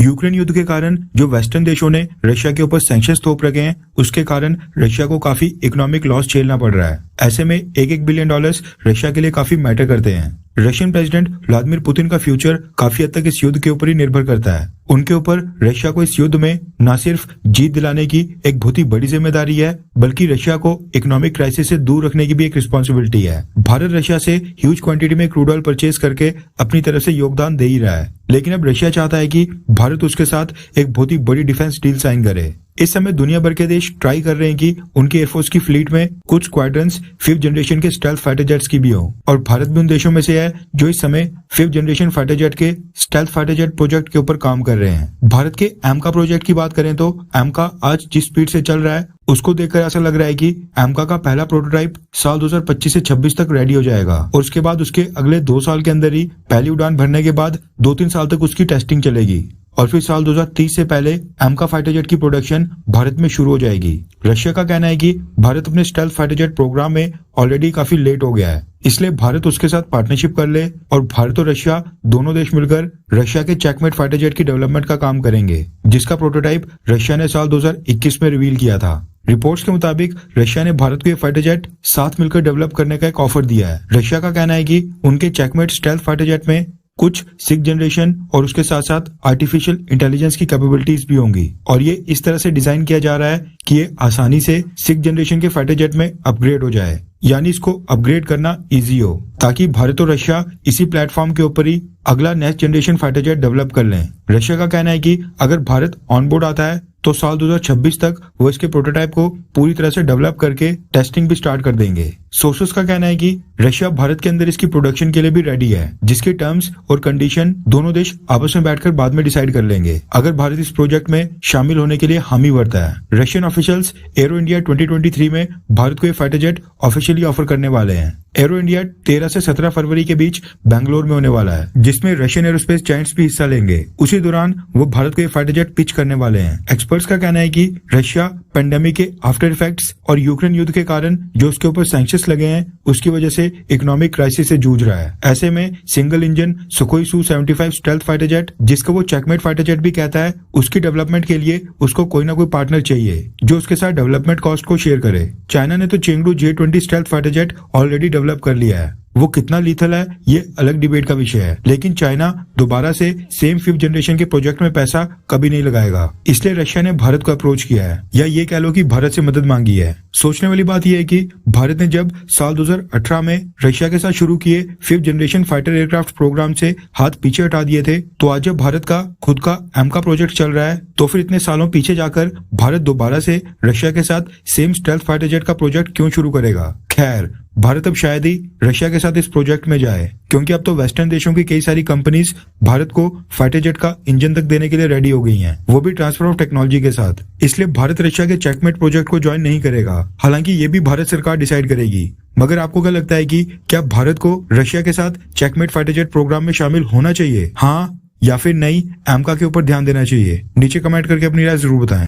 Ukraine युद्ध के कारण जो वेस्टर्न देशों ने रशिया के ऊपर सैंक्शंस थोप रखे हैं, उसके कारण रशिया को काफी इकोनॉमिक लॉस झेलना पड़ रहा है। ऐसे में एक बिलियन डॉलर्स रशिया के लिए काफी मैटर करते हैं। रशियन प्रेसिडेंट व्लादिमीर पुतिन का फ्यूचर काफी हद तक इस युद्ध के ऊपर ही निर्भर करता है। उनके ऊपर रशिया को इस युद्ध में न सिर्फ जीत दिलाने की एक बहुत ही बड़ी जिम्मेदारी है, बल्कि रशिया को इकोनॉमिक क्राइसिस से दूर रखने की भी एक रिस्पॉन्सिबिलिटी है। भारत रशिया से ह्यूज क्वांटिटी में क्रूड ऑयल परचेज करके अपनी तरफ से योगदान दे ही रहा है, लेकिन अब रशिया चाहता है कि भारत उसके साथ एक बहुत ही बड़ी डिफेंस डील साइन करे। इस समय दुनिया भर के देश ट्राई कर रहे हैं कि उनकी एयरफोर्स की फ्लीट में कुछ स्क्वाड्रंस 5th जनरेशन के स्टेल्थ फाइटर जेट्स की भी हो, और भारत भी उन देशों में से है जो इस समय 5th जनरेशन फाइटर जेट के स्टेल्थ फाइटर जेट प्रोजेक्ट के ऊपर काम कर रहे हैं। भारत के एमका प्रोजेक्ट की बात करें तो एमका आज जिस स्पीड से चल रहा है उसको देखकर ऐसा लग रहा है कि एमका का पहला प्रोटोटाइप साल 2025 से 26 तक रेडी हो जाएगा, और उसके बाद उसके अगले 2 साल के अंदर ही पहली उड़ान भरने के बाद 2-3 साल तक उसकी टेस्टिंग चलेगी, और फिर साल 2030 से पहले एमका फाइटर जेट की प्रोडक्शन भारत में शुरू हो जाएगी। रशिया का कहना है कि भारत अपने स्टेल्थ फाइटर जेट प्रोग्राम में ऑलरेडी काफी लेट हो गया है, इसलिए भारत उसके साथ पार्टनरशिप कर ले और भारत और रशिया दोनों देश मिलकर रशिया के चेकमेट फाइटर जेट की डेवलपमेंट का काम करेंगे, जिसका प्रोटोटाइप रशिया ने साल 2021 में रिवील किया था। रिपोर्ट्स के मुताबिक रशिया ने भारत को ये फाइटर जेट साथ मिलकर डेवलप करने का एक ऑफर दिया है। रशिया का कहना है कि उनके चेकमेट स्टेल्थ फाइटर जेट में कुछ 6th जनरेशन और उसके साथ साथ आर्टिफिशियल इंटेलिजेंस की कैपेबिलिटीज भी होंगी, और ये इस तरह से डिजाइन किया जा रहा है कि ये आसानी से 6th जनरेशन के फाइटर जेट में अपग्रेड हो जाए, यानी इसको अपग्रेड करना इजी हो, ताकि भारत और रशिया इसी प्लेटफॉर्म के ऊपर ही अगला next generation fighter jet develop कर लें। रशिया का कहना है कि अगर भारत ऑन बोर्ड आता है तो साल 2026 तक वो इसके प्रोटोटाइप को पूरी तरह से डेवलप करके टेस्टिंग भी स्टार्ट कर देंगे। सोर्सेस का कहना है कि रशिया भारत के अंदर इसकी प्रोडक्शन के लिए भी रेडी है, जिसके टर्म्स और कंडीशन दोनों देश आपस में बैठकर बाद में डिसाइड कर लेंगे, अगर भारत इस प्रोजेक्ट में शामिल होने के लिए हामी भरता है। रशियन ऑफिशियल्स एरो इंडिया 2023 में भारत को ये फाइटर जेट ऑफिशियली ऑफर करने वाले हैं। एरो इंडिया 13 से 17 फरवरी के बीच बेंगलोर में होने वाला है, जिसमें रशियन एरोस्पेस जायंट्स भी हिस्सा लेंगे। उसी दौरान वो भारत को ये फाइटर जेट पिच करने वाले हैं। एक्सपर्ट्स का कहना है कि रशिया पेंडेमिक के आफ्टर इफेक्ट्स और यूक्रेन युद्ध के कारण जो उसके ऊपर सैंक्शंस लगे हैं, उसकी वजह से इकोनॉमिक क्राइसिस से जूझ रहा है। ऐसे में single engine Sukhoi Su-75 stealth fighter jet, जिसको वो चेकमेट फाइटर जेट भी कहता है, उसकी डेवलपमेंट के लिए उसको कोई ना कोई पार्टनर चाहिए जो उसके साथ डेवलपमेंट कॉस्ट को शेयर करे। चाइना ने तो Chengdu J-20 stealth fighter jet already develop कर लिया है। वो कितना लीथल है ये अलग डिबेट का विषय है, लेकिन चाइना दोबारा से सेम 5th जनरेशन के प्रोजेक्ट में पैसा कभी नहीं लगाएगा, इसलिए रशिया ने भारत को अप्रोच किया है, या ये कह लो कि भारत से मदद मांगी है। सोचने वाली बात यह है कि भारत ने जब साल 2018 में रशिया के साथ शुरू किए 5th generation fighter aircraft programme से हाथ पीछे हटा दिए थे, तो आज जब भारत का खुद का एमका प्रोजेक्ट चल रहा है, तो फिर इतने सालों पीछे जाकर भारत दोबारा से रशिया के साथ सेम स्टेल्थ फाइटर जेट का प्रोजेक्ट क्यों शुरू करेगा। खैर, भारत अब शायद ही रशिया के साथ इस प्रोजेक्ट में जाए, क्योंकि अब तो वेस्टर्न देशों की कई सारी कंपनीज भारत को फाइटर जेट का इंजन तक देने के लिए रेडी हो गई हैं, वो भी ट्रांसफर ऑफ टेक्नोलॉजी के साथ। इसलिए भारत रशिया के चेकमेट प्रोजेक्ट को ज्वाइन नहीं करेगा, हालांकि ये भी भारत सरकार डिसाइड करेगी। मगर आपको क्या लगता है कि क्या भारत को रशिया के साथ चेकमेट फाइटर जेट प्रोग्राम में शामिल होना चाहिए, हाँ या फिर नहीं? एमका के ऊपर ध्यान देना चाहिए? नीचे कमेंट करके अपनी राय जरूर बताएं।